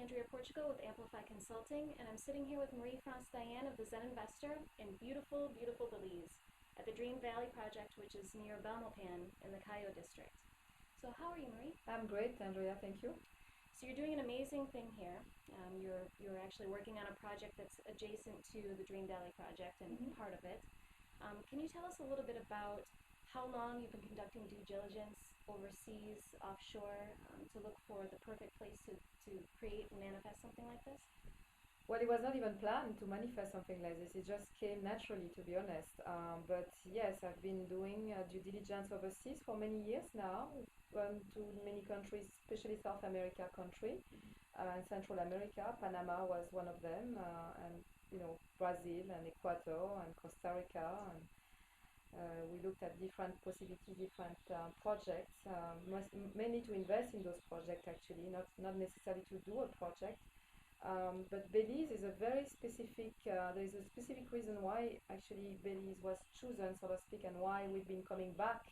Andrea Portugal with Amplify Consulting, and I'm sitting here with Dayan of the Zen Investor in beautiful, beautiful Belize at the Dream Valley Project, which is near Belmopan in the Cayo district. So how are you, Marie? I'm great, Andrea, thank you. So you're doing an amazing thing here. You're actually working on a project that's adjacent to the Dream Valley Project and part of it. Can you tell us a little bit about how long you've been conducting due diligence overseas, offshore, to look for the perfect place to create and manifest something like this? Well, it was not even planned to manifest something like this. It just came naturally, to be honest. But yes, I've been doing due diligence overseas for many years now. Gone to many countries, especially South America country and Central America. Panama was one of them, and Brazil and Ecuador and Costa Rica. And we looked at different possibilities, different projects, mainly to invest in those projects actually, not necessarily to do a project. But Belize is a very specific, there is a specific reason why actually Belize was chosen, so to speak, and why we've been coming back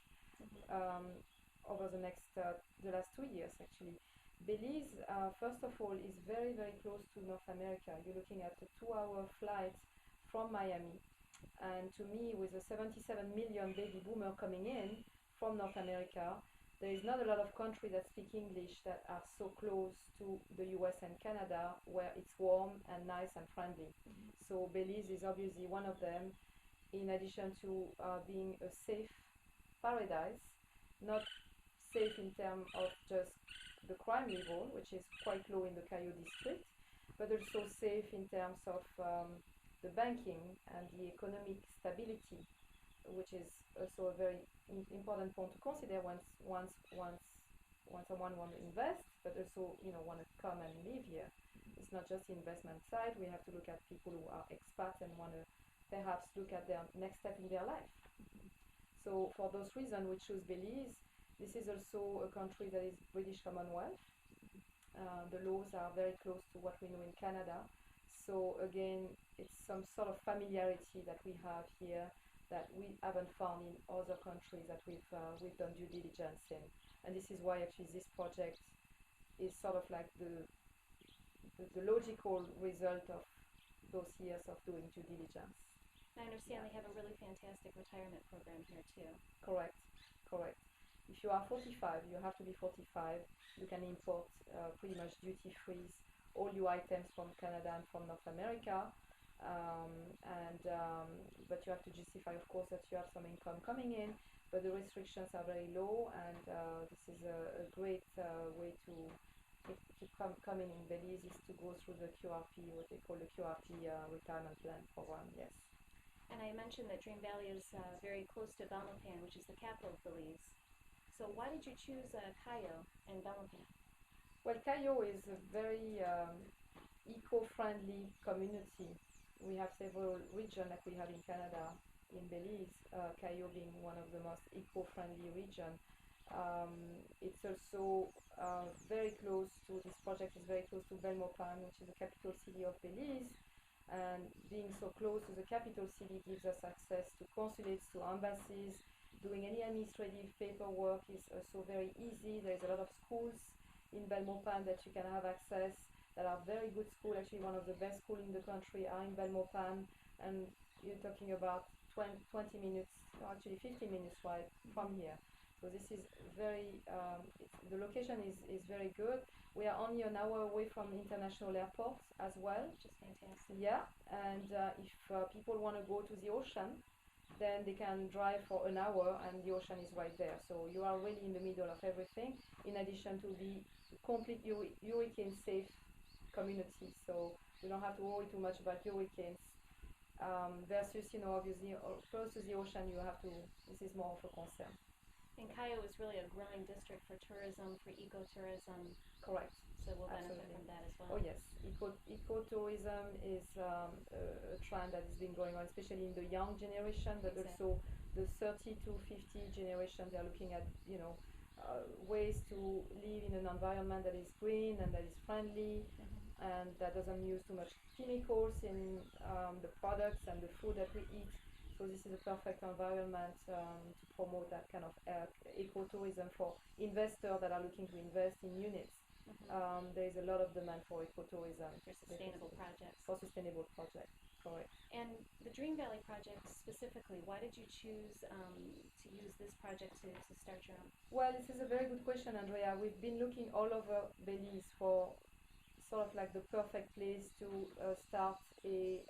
over the last 2 years actually. Belize, first of all, is very, very close to North America. You're looking at a 2-hour flight from Miami. And to me, with a 77 million baby boomer coming in from North America, there is not a lot of countries that speak English that are so close to the US and Canada, where it's warm and nice and friendly. So Belize is obviously one of them, in addition to being a safe paradise, not safe in terms of just the crime level, which is quite low in the Cayo district, but also safe in terms of the banking and the economic stability, which is also a very important point to consider once someone wants to invest, but also want to come and live here. It's not just the investment side. We have to look at people who are expats and want to perhaps look at their next step in their life. So for those reasons, we choose Belize. This is also a country that is British Commonwealth. The laws are very close to what we know in Canada. So again, it's some sort of familiarity that we have here that we haven't found in other countries that we've done due diligence in. And this is why actually this project is sort of like the logical result of those years of doing due diligence. I understand they have a really fantastic retirement program here too. Correct. If you are 45, you have to be 45. You can import pretty much duty-free all your items from Canada and from North America. But you have to justify, of course, that you have some income coming in, but the restrictions are very low, and this is a great way to come in Belize is to go through the QRP, what they call the QRP retirement plan program, yes. And I mentioned that Dream Valley is very close to Belmopan, which is the capital of Belize. So why did you choose Cayo and Belmopan? Well, Cayo is a very eco-friendly community. We have several regions like we have in Canada, in Belize, Cayo being one of the most eco-friendly regions. It's also very close to, this project is very close to Belmopan, which is the capital city of Belize. And being so close to the capital city gives us access to consulates, to embassies. Doing any administrative paperwork is also very easy. There's a lot of schools in Belmopan that you can have access, that are very good schools. Actually, one of the best schools in the country are in Belmopan, and you're talking about 20 minutes, actually 15 minutes ride from here. So this is very, the location is very good. We are only an hour away from international airport as well. Which is fantastic. Yeah, and if people want to go to the ocean, then they can drive for an hour and the ocean is right there. So you are really in the middle of everything, in addition to the complete hurricane safe community. So we don't have to worry too much about hurricanes. Versus, obviously, close to the ocean, this is more of a concern. And Cayo is really a growing district for tourism, for ecotourism. Correct. So we'll benefit Absolutely. from that as well. Oh yes, ecotourism is a trend that has been going on, especially in the young generation, but Exactly. also the 30 to 50 generation. They're looking at ways to live in an environment that is green and that is friendly, and that doesn't use too much chemicals in the products and the food that we eat. So this is a perfect environment to promote that kind of ecotourism for investors that are looking to invest in units. There is a lot of demand for ecotourism. For sustainable projects. For sustainable projects, correct. And the Dream Valley project specifically, why did you choose to use this project to start your own? Well, this is a very good question, Andrea. We've been looking all over Belize for sort of like the perfect place to start a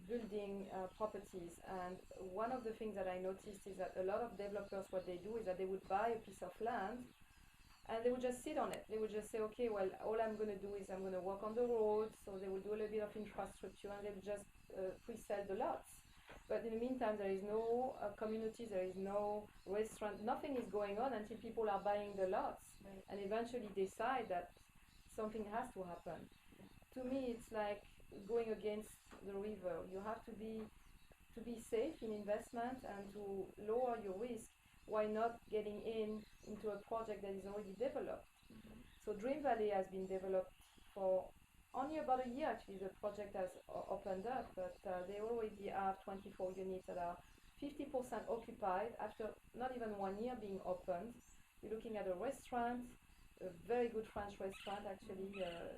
building properties. And one of the things that I noticed is that a lot of developers, what they do is that they would buy a piece of land and they would just sit on it. They would just say, okay, well, all I'm going to do is I'm going to work on the roads, so they would do a little bit of infrastructure and they would just pre-sell the lots. But in the meantime, there is no community, there is no restaurant, nothing is going on until people are buying the lots and eventually decide that something has to happen. To me, it's like going against the river. You have to be safe in investment and to lower your risk. Why not getting into a project that is already developed? So Dream Valley has been developed for only about a year. Actually, the project has opened up, but they already have 24 units that are 50% occupied after not even 1 year being opened. You're looking at a restaurant, a very good French restaurant actually,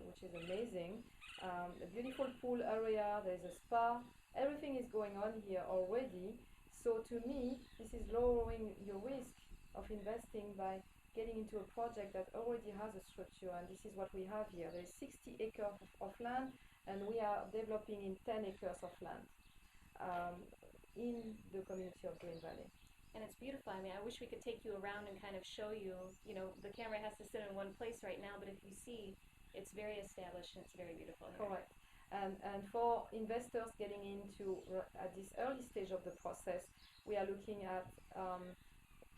which is amazing. A beautiful pool area, there's a spa, everything is going on here already. So to me, this is lowering your risk of investing by getting into a project that already has a structure, and this is what we have here. There is 60 acres of land, and we are developing in 10 acres of land in the community of Dream Valley. And it's beautiful. I mean, I wish we could take you around and kind of show you, the camera has to sit in one place right now, but if you see, it's very established and it's very beautiful here. Correct. And for investors getting into at this early stage of the process, we are looking at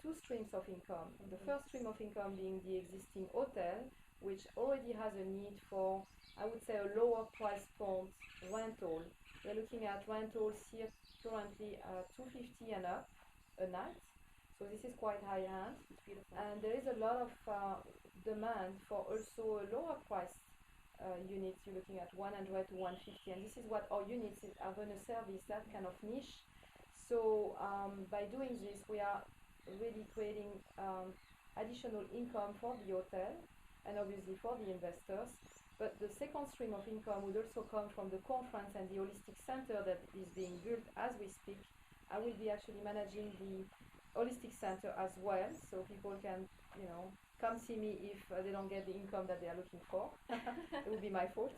two streams of income. The first stream of income being the existing hotel, which already has a need for, I would say, a lower price point rental. We're looking at rentals here currently at $250 and up a night. So this is quite high end. It's beautiful. And there is a lot of demand for also a lower price units. You're looking at 100 to 150, and this is what our units are going to service, that kind of niche. So by doing this, we are really creating additional income for the hotel and obviously for the investors. But the second stream of income would also come from the conference and the holistic center that is being built as we speak. I will be actually managing the holistic center as well, so people can, come see me if they don't get the income that they are looking for. It would be my fault.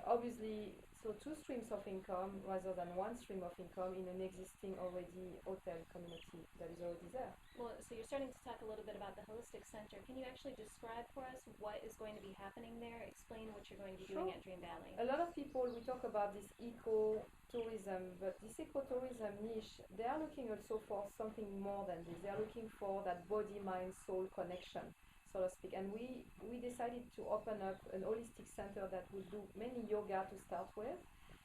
Obviously, so two streams of income rather than one stream of income in an existing already hotel community that is already there. Well, so you're starting to talk a little bit about the holistic center. Can you actually describe for us what is going to be happening there? Explain what you're going to be doing at Dream Valley. A lot of people, we talk about this eco-tourism, but this eco-tourism niche, they are looking also for something more than this. They are looking for that body, mind, soul connection, so to speak. And we decided to open up an holistic center that will do mainly yoga to start with,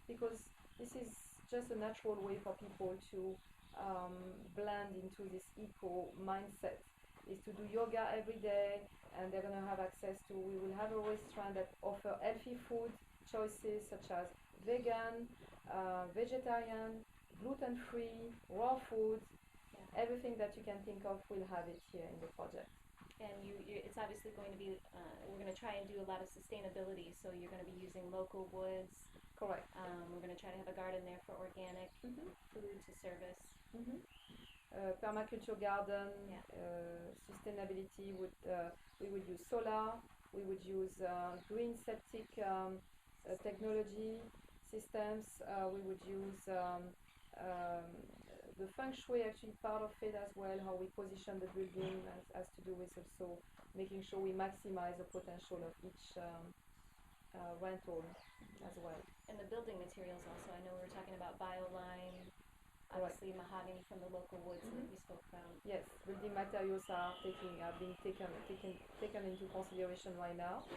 because this is just a natural way for people to blend into this eco mindset, is to do yoga every day, and they're going to have access to, we will have a restaurant that offer healthy food choices such as vegan, vegetarian, gluten-free, raw food, everything that you can think of, we'll have it here in the project. And it's obviously going to be, we're going to try and do a lot of sustainability, so you're going to be using local woods. Correct. We're going to try to have a garden there for organic food to service. Permaculture garden, sustainability, we would use solar, we would use green septic technology systems, we would use the feng shui, actually part of it as well, how we position the building has to do with also making sure we maximize the potential of each rental as well. And the building materials also, I know we were talking about biolime, obviously mahogany from the local woods that we spoke about. Yes, building materials are being taken into consideration right now.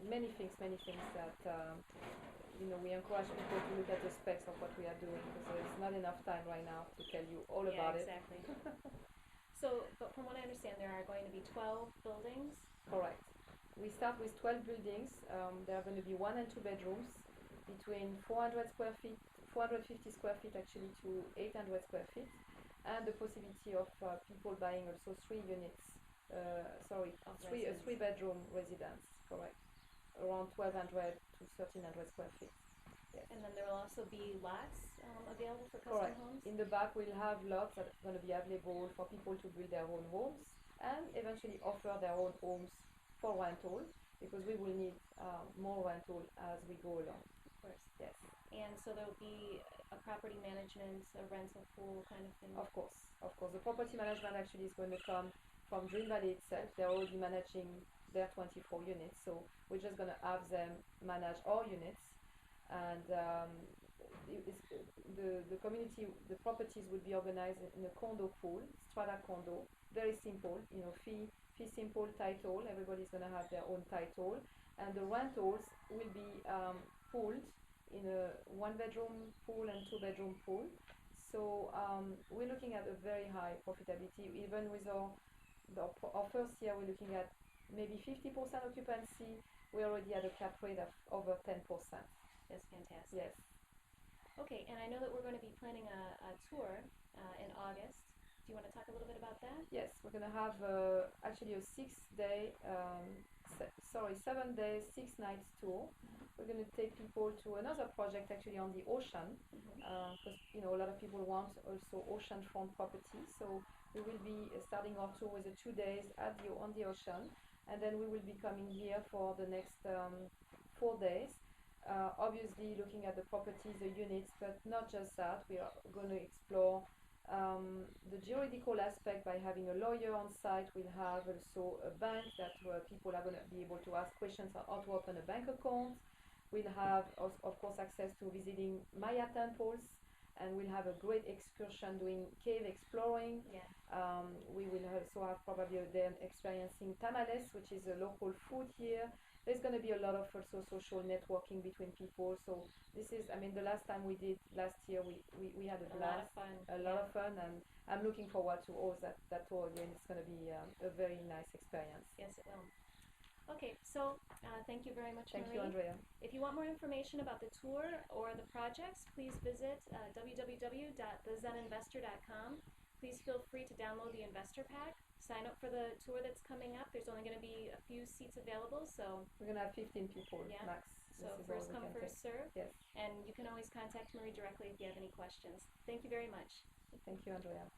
Many things that we encourage people to look at the specs of what we are doing, because there's not enough time right now to tell you all about it. Yeah, exactly. So, but from what I understand, there are going to be 12 buildings? Correct. We start with 12 buildings. There are going to be 1 and 2 bedrooms, between 450 square feet actually to 800 square feet. and the possibility of people buying also 3 units, Of a residence. 3-bedroom residence, correct, around 1,200 to 1,300 square feet. Yes. And then there will also be lots available for custom Correct. homes? In the back, we'll have lots that are going to be available for people to build their own homes and eventually offer their own homes for rental, because we will need more rental as we go along. Of course. Yes. And so there will be a property management, a rental pool kind of thing? Of course. The property management actually is going to come from Dream Valley itself. They're already managing their 24 units, so we're just going to have them manage our units. And the community, the properties will be organized in a condo pool, strata condo, very simple, fee simple, title, everybody's going to have their own title, and the rentals will be pooled in a 1-bedroom pool and 2-bedroom pool. So we're looking at a very high profitability. Even with our first year, we're looking at maybe 50% occupancy. We're already at a cap rate of over 10%. That's fantastic. Yes. Okay, and I know that we're going to be planning a tour in August. Do you want to talk a little bit about that? Yes, we're going to have actually a 7 days, 6 nights tour. We're going to take people to another project actually on the ocean, because a lot of people want also oceanfront property. So we will be starting our tour with the 2 days on the ocean, and then we will be coming here for the next 4 days. Obviously looking at the properties, the units, but not just that. We are going to explore the juridical aspect by having a lawyer on site. We'll have also a bank where people are going to be able to ask questions on how to open a bank account. We'll have, of course, access to visiting Maya temples, and we'll have a great excursion doing cave exploring. Yeah. We will also have probably a day experiencing tamales, which is a local food here. There's going to be a lot of also social networking between people. So this is, the last time we did last year, we had a blast, a lot of fun, and I'm looking forward to all that tour again. It's going to be a very nice experience. Yes, it will. Okay, so thank you very much, Thank Marie. you, Andrea. If you want more information about the tour or the projects, please visit www.thezeninvestor.com. Please feel free to download the investor pack. Sign up for the tour that's coming up. There's only going to be a few seats available, so we're going to have 15 people max. So first come, first serve. Yes. And you can always contact Marie directly if you have any questions. Thank you very much. Thank you, Andrea.